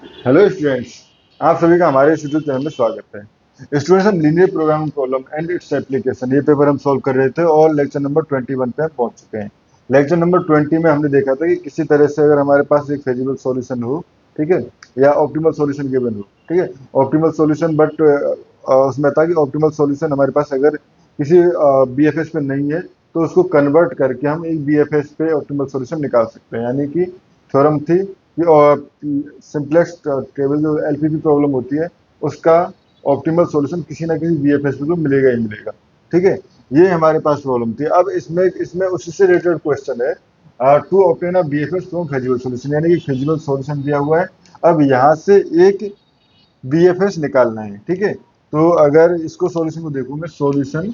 Hello students, आप सभी का हमारे यूट्यूब चैनल में स्वागत है। स्टूडेंट्स, हम linear programming problem and its application ये पेपर हम सॉल्व कर रहे थे और लेक्चर नंबर 21 पे हम पहुंच चुके हैं। लेक्चर नंबर 20 में हमने देखा था कि किसी तरह से अगर हमारे पास एक फेजिबल सॉल्यूशन हो, ठीक है, या ऑप्टिमल सॉल्यूशन गिवन हो, ठीक है, ऑप्टिमल सॉल्यूशन, बट उसमें था कि ऑप्टिमल सॉल्यूशन हमारे पास अगर किसी बीएफएस पे नहीं है तो उसको कन्वर्ट करके हम एक बीएफएस पे ऑप्टिमल सॉल्यूशन निकाल सकते हैं। यानी कि थ्योरम थी कि और सिंपलेक्स टेबल जो एलपीपी प्रॉब्लम होती है उसका ऑप्टिमल सॉल्यूशन किसी ना किसी बीएफएस पे तो मिलेगा ही मिलेगा। ठीक है, ये हमारे पास प्रॉब्लम थी। अब इसमें इसमें उसी से रिलेटेड क्वेश्चन है, to obtain a BFS from feasible solution, यानी कि फेजिबल सॉल्यूशन दिया हुआ है। अब यहाँ से एक बीएफएस निकालना है। ठीक है, तो अगर इसको सॉल्यूशन को देखूं मैं, सॉल्यूशन,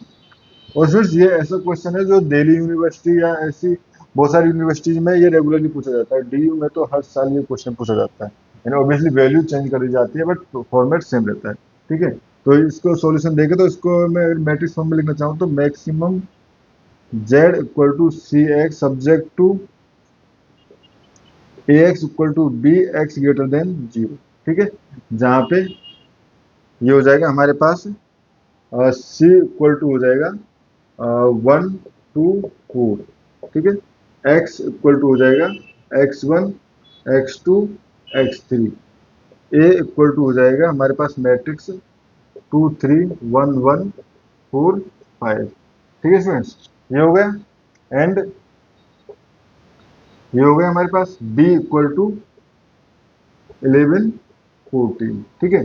और सिर्फ ये ऐसा क्वेश्चन है जो दिल्ली यूनिवर्सिटी या ऐसी बहुत सारी यूनिवर्सिटीज में ये रेगुलरली पूछा जाता है। डीयू में तो हर साल ये क्वेश्चन पूछा जाता है। यानी ऑब्वियसली वैल्यू चेंज कर दी जाती है बट फॉर्मेट सेम रहता है। ठीक है, तो इसको सॉल्यूशन देखे तो इसको मैं मैट्रिक्स फॉर्म में लिखना चाहूँ तो maximum z equal to c x subject to a x equal to b x greater than zero. ठीक है, जहाँ पे ये हो जाएगा हमारे पास सी इक्वल टू हो जाएगा 1 2 4। ठीक है, x इक्वल टू हो जाएगा x1 x2 x3। a equal to हो जाएगा हमारे पास मैट्रिक्स 2 3 1 1 4 5। ठीक है स्टूडेंट्स, ये हो गया। एंड ये हो गया हमारे पास b इक्वल टू 11 14। ठीक है,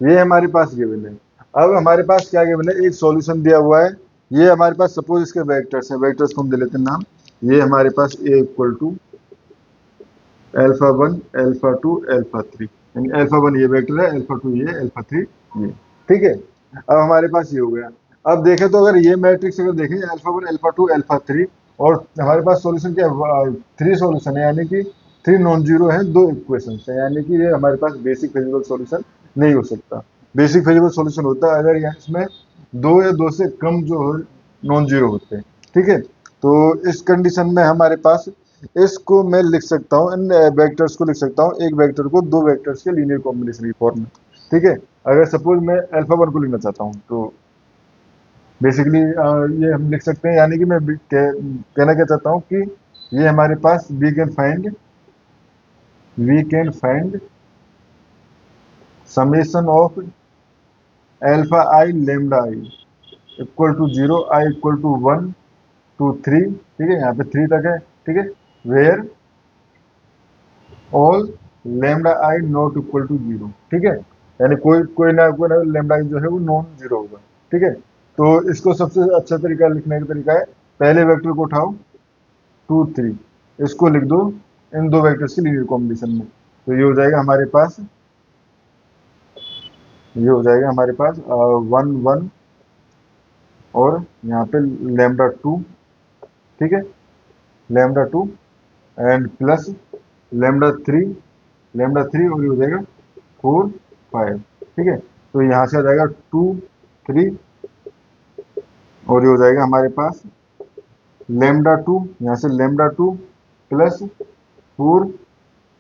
ये हमारे पास गिवन है। अब हमारे पास क्या गिवन है, एक सॉल्यूशन दिया हुआ है। ये हमारे पास सपोज इसके वेक्टर्स हैं, वेक्टर्स को हम दे लेते हैं नाम। ये हमारे पास a equal to alpha 1 alpha 2 alpha 3, यानी अल्फा 1 ये वेक्टर है, अल्फा 2 ये, अल्फा 3 ये। ठीक है, अब हमारे पास ये हो गया। अब देखें तो अगर ये मैट्रिक्स अगर देखें अल्फा 1 अल्फा 2 अल्फा 3, और हमारे पास सॉल्यूशन क्या है, 3 सॉल्यूशन है, यानी कि 3 नॉन जीरो है, 2 इक्वेशन है, यानी कि ये हमारे पास बेसिक फिजिबल सॉल्यूशन नहीं हो सकता। बेसिक फिजिबल सॉल्यूशन होता है अगर यहाँ इसमें 2 या 2 से कम जो नॉन जीरो होते हैं। ठीक है, तो इस कंडीशन में हमारे पास इसको मैं लिख सकता हूँ, इन वेक्टर्स को लिख सकता हूँ, एक वेक्टर को दो वेक्टर्स के लीनियर कॉम्बिनेशन की फॉर्म में। ठीक है, अगर सपोज मैं अल्फा 1 को लिखना चाहता हूँ तो बेसिकली ये हम लिख सकते हैं, यानी कि मैं कहना क्या चाहता हूँ कि ये हमारे पास we can find summation of alpha I lambda I equal to 0, I equal to 1 2 3। ठीक है, यहाँ पे 3 तक है। ठीक है, where all lambda i not equal to 0। ठीक है, यानी कोई ना लेमडा आई जो है वो नॉन जीरो होगा। ठीक है, तो इसको सबसे अच्छा तरीका लिखने का तरीका है, पहले वेक्टर को उठाओ 2 3, इसको लिख दो इन दो वेक्टर्स की लीनियर कॉम्बिनेशन में। तो ये हो जाएगा हमारे पास 1 1 और यहाँ पे लेमडा 2। ठीक है, lambda 2 and plus lambda 3, lambda 3, और ये हो जाएगा 4 5। ठीक है, तो यहाँ से आ जाएगा 2 3, और ये हो जाएगा हमारे पास लेमडा 2, यहाँ से लेमडा 2 प्लस 4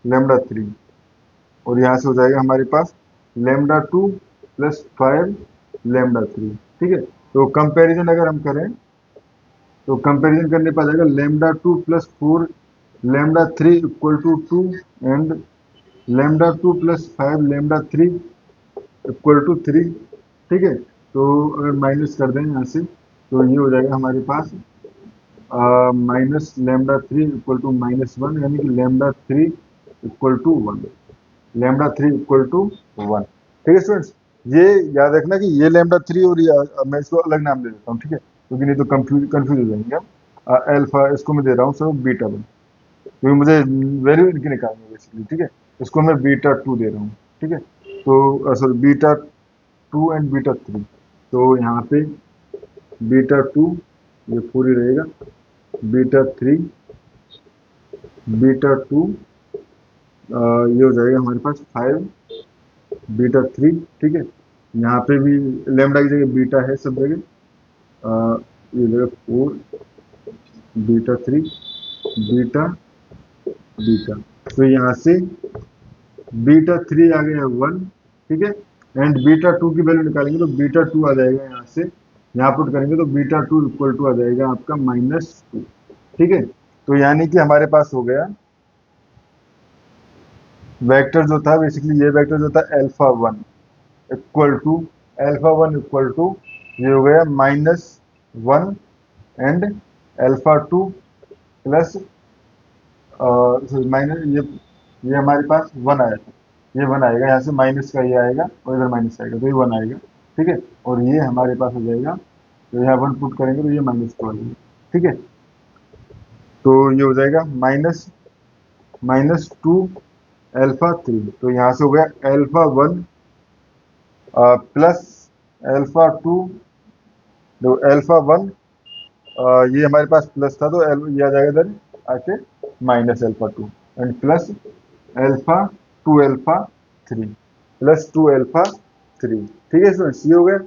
लेमडा 3, और यहाँ से हो जाएगा हमारे पास लेमडा 2 प्लस 5 लेमडा 3। ठीक है, तो कंपैरिजन अगर हम करें तो कंपैरिजन करने पर आ जाएगा lambda 2 plus 4 lambda 3 equal to 2, and lambda 2 plus 5 lambda 3 equal to 3। ठीक है, तो अगर माइनस कर दें यहाँ से तो ये हो जाएगा हमारे पास -लेमडा 3 इक्वल टू -1, यानी कि lambda 3 equal to 1, lambda 3 equal to 1। ठीक है स्टूडेंट्स, ये याद रखना कि ये लेमडा 3 और मैं इसको अलग नाम दे देता हूँ। ठीक है, क्योंकि नहीं तो कंफ्यूज हो जाएंगे हम। अल्फा इसको मैं दे रहा हूँ सर बीटा 1, क्योंकि मुझे वैल्यू इनकी निकालनी है बेसिकली। ठीक है, इसको मैं बीटा 2 दे रहा हूँ। ठीक है, तो सॉरी बीटा 2 एंड बीटा 3, तो यहाँ पे बीटा 2 ये पूरी रहेगा, बीटा 3 बीटा 2, ये हो जाएगा हमारे पास 5 बीटा 3। ठीक है, यहाँ पे भी लेमडा की जगह बीटा है सब जगह, ये जगह 4 बीटा 3 बीटा बीटा। तो यहाँ से बीटा 3 आ गया 1, ठीक है। एंड बीटा 2 की वैल्यू निकालेंगे तो बीटा 2 आ जाएगा, यहाँ से यहाँ पुट करेंगे तो बीटा 2 इक्वल टू आ जाएगा आपका -2, ठीक है। तो यानी कि हमारे पास हो गया वेक्टर जो था, बेसिकली ये वेक्टर जो था α1 इक्वल टू ये हो गया -1 एंड α2 प्लस माइनस ये हमारे पास 1 आया था, ये 1 आएगा, यहाँ से माइनस का ये आएगा और इधर माइनस आएगा तो ये 1 आएगा, ठीक है। और ये हमारे पास हो जाएगा, तो यहाँ 1 पुट करेंगे तो ये -2 आ जाएगा, ठीक है। तो ये हो जाएगा -2 तो यहाँ से हो गया α1 प्लस α2, देखो α1 ये हमारे पास प्लस था तो ये आ जाएगा इधर आके -α2 एंड प्लस α3 ठीक है स्टूडेंट्स, ये हो गया।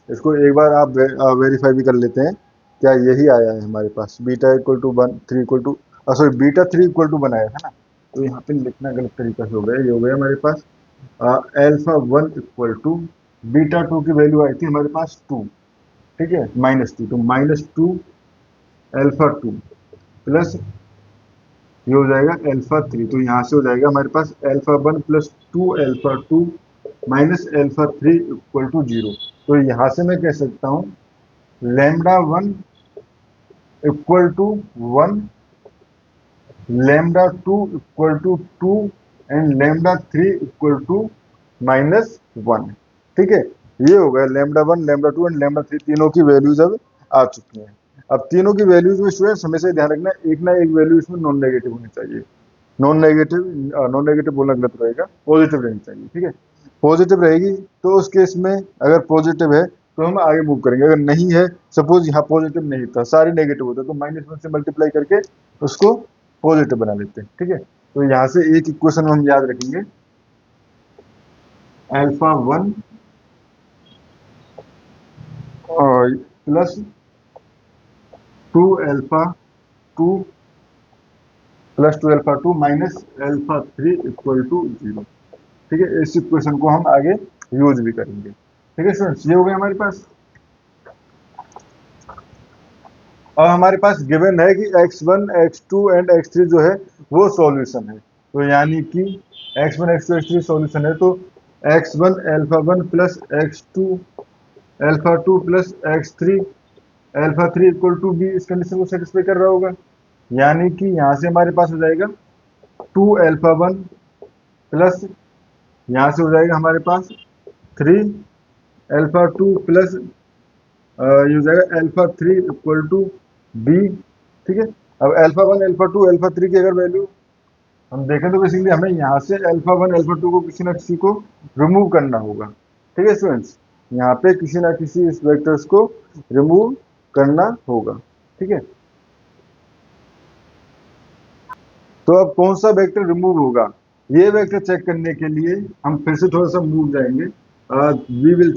इसको एक बार आप वेरीफाई भी कर लेते हैं, क्या यही आया है हमारे पास, beta equal to 1 3 equal to sorry beta 3 equal to 1 आया था ना, तो यहाँ पे लिखना गलत तरीका से हो गया, ये हो गया हमारे पास α1 इक्वल टू बीटा 2 की वैल्यू आई थी हमारे पास 2, ठीक है, -2, तो -2 α2 प्लस ये हो जाएगा α3, तो यहाँ से हो जाएगा हमारे पास α1 प्लस 2α2 माइनस α3 इक्वल टू 0। तो यहाँ से मैं कह सकता हूँ λ1 equal to 1, λ2 equal to 2 and λ3 equal to -1, ठीक है। ये हो गया λ1 λ2 एंड λ3 तीनों की वैल्यूज अब आ चुकी हैं। अब तीनों की वैल्यूज में स्टूडेंट्स हमेशा ध्यान रखना, एक ना एक वैल्यू इसमें नॉन नेगेटिव होनी चाहिए, नॉन नेगेटिव बोलना गलत रहेगा, पॉजिटिव रहनी चाहिए, ठीक है। पॉजिटिव रहेगी तो उस केस में अगर पॉजिटिव है तो हम आगे मूव करेंगे, अगर नहीं है, सपोज यहाँ पॉजिटिव नहीं था, सारी नेगेटिव होता तो -1 से मल्टीप्लाई करके उसको पॉजिटिव बना लेते हैं, ठीक है। तो यहाँ से एक इक्वेशन हम याद रखेंगे, α1 प्लस 2α2 माइनस α3 इक्वल टू 0, ठीक है। इस इक्वेशन को हम आगे यूज भी करेंगे, ठीक है स्टूडेंट्स, ये हो गया हमारे पास। और हमारे पास गिवन है कि x1 x2 एंड x3 जो है वो सॉल्यूशन है, तो यानी कि x1 x2 x3 सॉल्यूशन है, तो x1 α1 plus x2 α2 plus x3 α3 equal to b इस कंडीशन को सेटिस्फाई कर रहा होगा, यानी कि यहाँ से हमारे पास हो जाएगा 2α1 प्लस यहाँ से हो जाएगा हमारे पास 3α2 प्लस ये हो जाएगा α3 इक्वल टू b, ठीक है। अब α1 α2 α3 की अगर वैल्यू हम देखें तो बेसिकली हमें यहाँ से α1 α2 को किसी ना किसी को रिमूव करना होगा, ठीक है स्टूडेंट्स, यहाँ पे किसी ना किसी इस वेक्टर्स को रिमूव करना होगा, ठीक है। तो अब कौन सा वेक्टर रिमूव होगा, ये वेक्टर चेक करने के लिए हम फिर से थोड़ा सा मूव जाएंगे, we will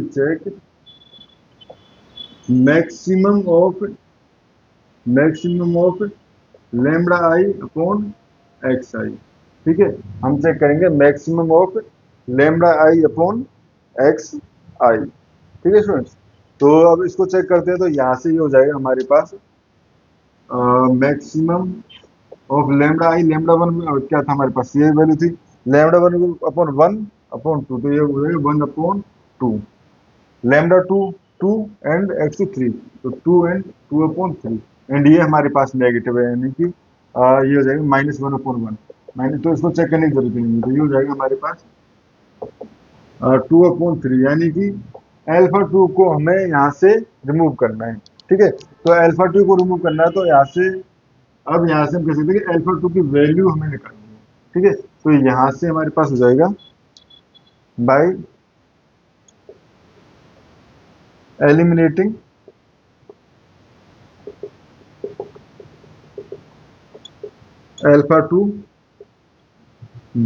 check maximum of lambda I upon X I, ठीक है। हम चेक करेंगे maximum of lambda I upon X I, ठीक है स्टूडेंट्स। तो अब इसको चेक करते हैं, तो यहाँ से ये हो जाएगा हमारे पास maximum of lambda I, lambda one क्या था हमारे पास, ये वैल्यू थी लैम्बडा वन अपॉन 1/2, तो ये हो जाएगा 1/2, लैम्बडा 2 एंड x2 3, तो 2 एंड 2/3 एंड ये हमारे पास नेगेटिव है, यानी कि ये हो जाएगा -1/1 माइनस, तो इसको चेक करने की जरूरत नहीं है, तो ये हो जाएगा हमारे पास 2/3, यानी कि α2 को हमें यहाँ से रिमूव करना है, ठीक है। तो α2 को रिमूव करना है, तो यहाँ से अब यहाँ से हम कह सकते हैं कि α2 की वैल्यू हमें निकालनी है, ठीक है। तो यहाँ से हमारे पास हो जाएगा by eliminating α2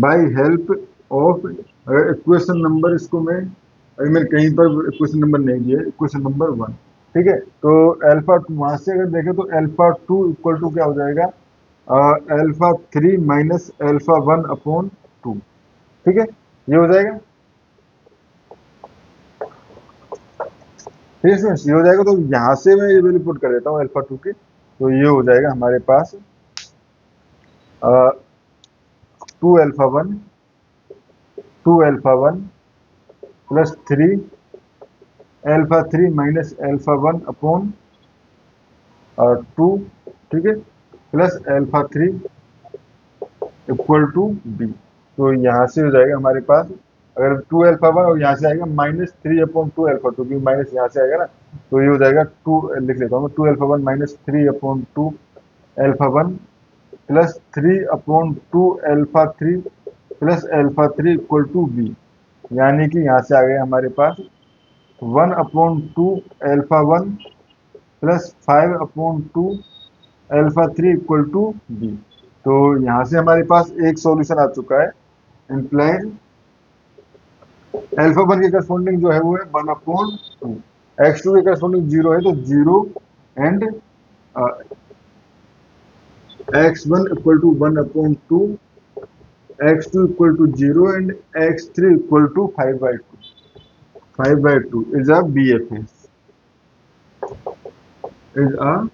by help of, अगर इक्वेशन नंबर इसको अगर मैंने कहीं पर इक्वेशन नंबर नहीं दिया, इक्वेशन नंबर 1, ठीक है। तो α2 वहां से अगर देखें तो α2 इक्वल टू क्या हो जाएगा, अल्फा 3 माइनस अल्फा 1 अपॉन 2। ठीक है, ये हो जाएगा। ठीक है स्टूडेंट्स, ये हो जाएगा। तो यहाँ से मैं ये वैल्यू पुट कर देता हूँ अल्फा 2 की। तो ये हो जाएगा हमारे पास 2 alpha 1, 2 alpha 1 plus 3 alpha 3 minus alpha 1 upon 2। ठीक है, plus alpha 3 equal to B. तो यहाँ से हो जाएगा हमारे पास, अगर 2 अल्फा 1 और यहाँ से आएगा माइनस 3 अपॉन 2 अल्फा 2, क्योंकि माइनस यहाँ से आएगा ना। तो ये हो जाएगा 2, लिख लेता हूँ 2 alpha 1 minus 3 upon 2 alpha 1 plus 3 upon 2 alpha 3 plus alpha 3 equal to b. यानी कि यहाँ से आ गया हमारे पास 1 upon 2 alpha 1 plus 5 upon 2 alpha 3 equal to B. तो यहाँ से हमारे पास एक सॉल्यूशन आ चुका है। इम्प्लाइड अल्फा 1 के करस्पॉन्डिंग जो है वो है 1 अपॉन 2, x2 के करस्पॉन्डिंग 0 है तो 0 and x1 equal to 1 upon 2, x2 equal to 0 and x3 equal to 5/2। 5/2 is a BFS, is a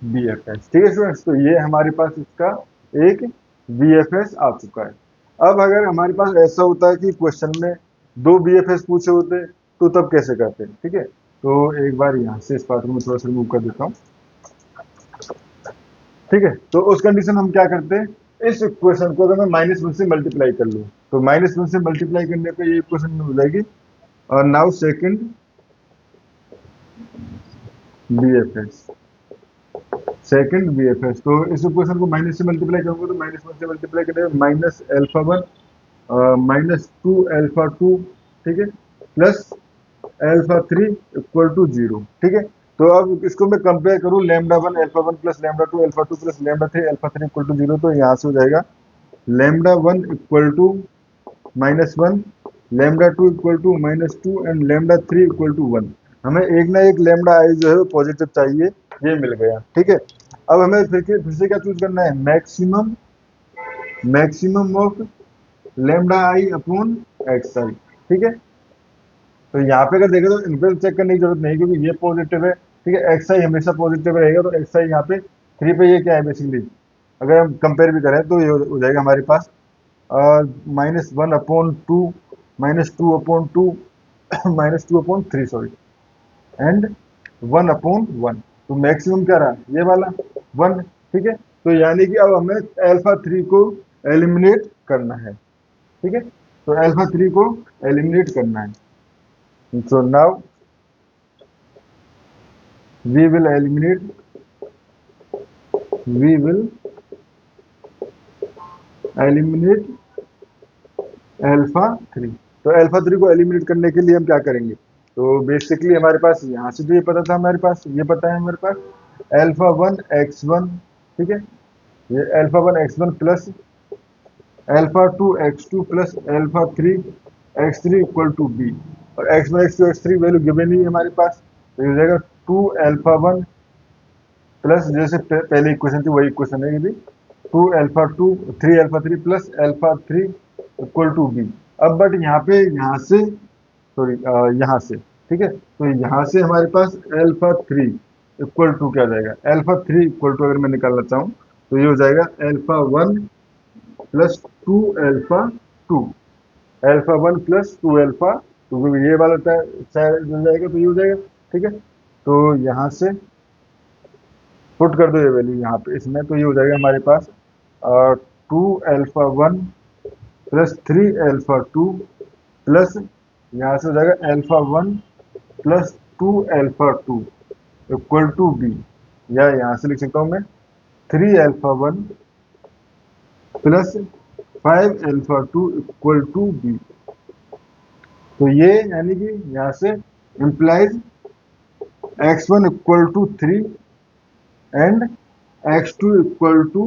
BFS। ठीक है स्टूडेंट्स, तो ये हमारे पास इसका एक BFS आ चुका है। अब अगर हमारे पास ऐसा होता है कि क्वेश्चन में दो BFS पूछे होते तो तब कैसे करते हैं। ठीक है, तो एक बार यहाँ से इस पार्ट में थोड़ा सा रिमूव कर देता हूँ। ठीक है, तो उस कंडीशन में हम क्या करते हैं, इस इक्वेशन को अगर मैं -1 से मल्टीप्लाई कर लूँ तो -1 से मल्टीप्लाई करने पे ये इक्वेशन में हो जाएगी। और now second BFS, second BFS। तो इस इक्वेशन को माइनस से मल्टीप्लाई करूंगा तो -1 से मल्टीप्लाई करने में माइनस अल्फा 1 माइनस 2 अल्फा 2, ठीक है, प्लस अल्फा 3 इक्वल टू 0। ठीक है, तो अब इसको मैं कंपेयर करूं lambda 1 alpha 1 plus lambda 2 alpha 2 plus lambda 3 alpha 3 equal to 0। तो यहाँ से हो जाएगा lambda 1 equal to -1, lambda 2 equal to -2 and lambda 3 equal to 1। हमें एक ना एक लैम्डा आई जो है वो पॉजिटिव चाहिए, ये मिल गया। ठीक है, अब हमें फिर से क्या चूज करना है, maximum, maximum of lambda I upon X I. ठीक है, तो यहाँ पे अगर देखें तो इनवर्स चेक करने की जरूरत नहीं, क्योंकि ये पॉजिटिव है। ठीक है, एक्स आई हमेशा पॉजिटिव रहेगा, तो एक्स आई यहाँ पे 3 पे ये क्या है बेसिकली, अगर हम कंपेयर भी करें तो ये हो जाएगा हमारे पास -1/2 -2/2 -2/3 सॉरी, एंड 1/1। तो मैक्सिमम क्या रहा, ये वाला 1। ठीक है, तो यानी कि अब हमें अल्फा 3 को एलिमिनेट करना है। ठीक है, तो अल्फा 3 को एलिमिनेट करना है। So now we will eliminate, we will eliminate alpha 3। तो अल्फा 3 को एलिमिनेट करने के लिए हम क्या करेंगे, तो बेसिकली हमारे पास यहाँ से तो ये पता था, हमारे पास ये पता है हमारे पास अल्फा 1 x1। ठीक है, ये alpha 1 x1 plus alpha 2 x2 plus alpha 3 x3 equal to B. और x1 x2 x3 value given ही है हमारे पास, तो ये हो जाएगा 2 अल्फा 1 प्लस, जैसे पहले इक्वेशन थी वही इक्वेशन है ये भी, 2 alpha 2 3 alpha 3 plus alpha 3 equal to B. अब बट यहाँ पे यहाँ से सॉरी यहाँ से, ठीक है, तो यहाँ से हमारे पास अल्फा 3 इक्वल टू क्या हो जाएगा, अल्फा 3 इक्वल टू अगर मैं निकालना चाहूँ तो ये हो जाएगा alpha 1 plus 2 alpha 2, alpha 1 plus 2 alpha 2, क्योंकि ये वाला हो जाएगा तो ये हो जाएगा। ठीक है, तो यहाँ से पुट कर दो ये वैल्यू यहाँ पे इसमें, तो ये हो जाएगा हमारे पास 2 अल्फा 1 प्लस 3 अल्फा 2 प्लस यहाँ से हो जाएगा alpha 1 plus 2 alpha 2 equal to B. या यहाँ से लिख सकता हूँ मैं 3 alpha 1 plus 5 alpha 2 equal to B. तो ये यानी कि यहाँ से implies x1 equal to 3 and x2 equal to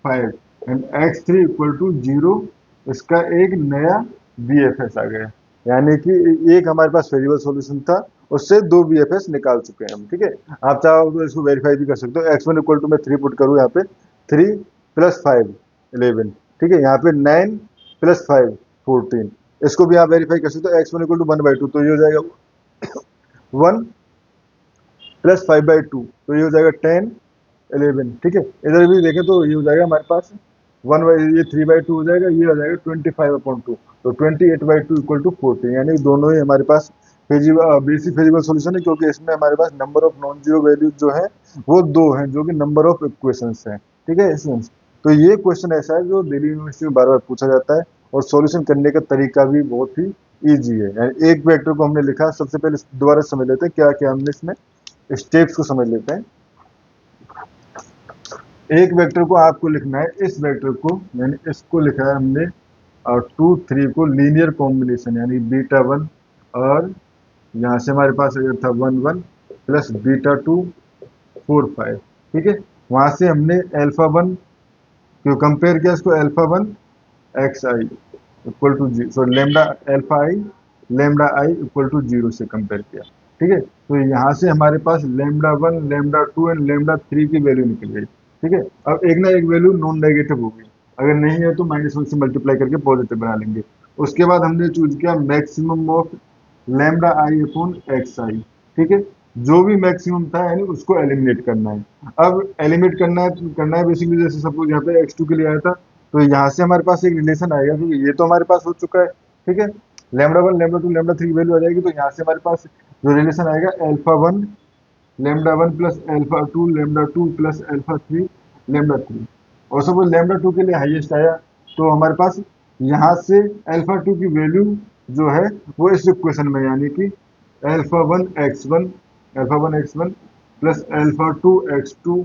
5 and x3 equal to 0। इसका एक नया BFS आ गया, यानी कि एक हमारे पास वेरिएबल सॉल्यूशन था, उससे दो BFS निकाल चुके हैं हम। ठीक है, आप चाहो तो इसको वेरीफाई भी कर सकते हो। x1 इक्वल टू मैं 3 पुट करूँ यहाँ पे 3 प्लस 5 11, ठीक है। यहाँ पे 9 प्लस 5 14। इसको भी आप वेरीफाई कर सकते हो, x1 इक्वल टू 1/2, तो ये हो जाएगा 1 प्लस 5/2, तो ये हो जाएगा 10 11, ठीक है। इधर भी देखें तो ये हो जाएगा हमारे पास 1 बाई, ये 3/2 हो जाएगा, ये हो जाएगा 25/2, तो 28/2 इक्वल टू 14, यानी दोनों ही हमारे पास बेसिक फिजिबल सॉल्यूशन है, क्योंकि इसमें हमारे पास number of non zero values जो है वो 2 हैं, जो कि नंबर ऑफ इक्वेशंस हैं, ठीक है स्टूडेंट्स। तो ये क्वेश्चन ऐसा है जो दिल्ली यूनिवर्सिटी में बार बार पूछा जाता है, और सॉल्यूशन करने का तरीका भी बहुत ही ईजी है। यानी एक वेक्टर को हमने लिखा, सबसे पहले दोबारा समझ लेते हैं क्या क्या हमने इसमें स्टेप्स को समझ लेते हैं। एक वेक्टर को आपको लिखना है, इस वेक्टर को, यानी इसको लिखा है हमने 2 3 को लीनियर कॉम्बिनेशन, यानी β1, और यहाँ से हमारे पास अगर था 1 1 प्लस β2 4 5, ठीक है। वहां से हमने α1 क्यों कंपेयर किया, इसको α1 xi equal to G, sorry lambda alpha I lambda I equal to 0 से कंपेयर किया, ठीक है। तो यहाँ से हमारे पास λ1 λ2 एंड λ3 की वैल्यू निकल गई, ठीक है। अब एक ना एक वैल्यू नॉन नेगेटिव होगी, अगर नहीं है तो -1 से मल्टीप्लाई करके पॉजिटिव बना लेंगे। उसके बाद हमने चूज किया maximum of lambda I upon X I, ठीक है। जो भी मैक्सिमम था यानी उसको एलिमिनेट करना है। अब एलिमिनेट करना है बेसिकली, जैसे सपोज यहाँ पे x2 के लिए आया था, तो यहाँ से हमारे पास एक रिलेशन आएगा, क्योंकि ये तो हमारे पास हो चुका है, ठीक है। λ1 λ2 λ3 की वैल्यू आ जाएगी, तो यहाँ से हमारे पास जो रिलेशन आएगा α1 λ1 प्लस α2 λ2 प्लस α3 λ3, और सपोज λ2 के लिए हाईएस्ट आया, तो हमारे पास यहाँ से α2 की वैल्यू जो है वो इस इक्वेशन में, यानी कि α1 x1 plus α2 x2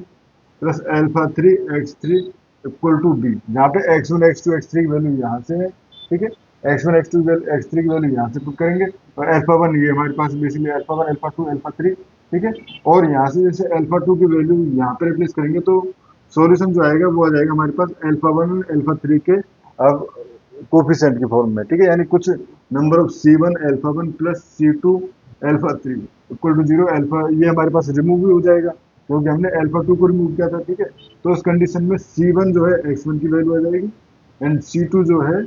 plus α3 x3 equal to b, जहाँ पे x1 x2 x3 की वैल्यू यहाँ से है, ठीक है। x1 x2 x3 की वैल्यू यहाँ से पुट करेंगे, और α1 ये हमारे पास बेसिकली α1 α2 α3, ठीक है। और यहाँ से जैसे α2 की वैल्यू यहाँ पे रिप्लेस करेंगे, तो सॉल्यूशन जो आएगा वो आ जाएगा हमारे पास α1 α3 के अब कोफिशिएंट की फॉर्म में, ठीक है। यानी कुछ number of C1 α1 plus C2 α3 equal to 0, alpha ये हमारे पास रिमूव भी हो जाएगा, क्योंकि हमने α2 को रिमूव किया था, ठीक है। तो उस कंडीशन में C1 जो है x1 की वैल्यू आ जाएगी, एंड C2 जो है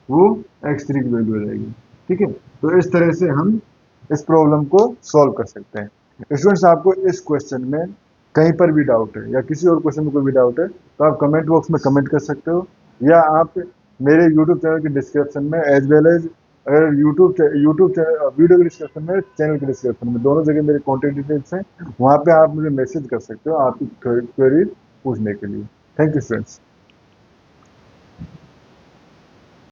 वो x3 की वैल्यू आ जाएगी, ठीक है। तो इस तरह से हम इस प्रॉब्लम को सॉल्व कर सकते हैं। स्टूडेंट्स, आपको इस क्वेश्चन में कहीं पर भी डाउट है, या किसी और क्वेश्चन में कोई भी डाउट है, तो आप कमेंट बॉक्स में कमेंट कर सकते हो, या आप मेरे यूट्यूब चैनल के डिस्क्रिप्शन में, एज वेल एज अगर यूट्यूब चैनल वीडियो के डिस्क्रिप्शन में, चैनल के डिस्क्रिप्शन में, दोनों जगह मेरे कॉन्टेक्ट डिटेल्स हैं, वहाँ पे आप मुझे मैसेज कर सकते हो आपकी क्वेरी पूछने के लिए। Thank you students.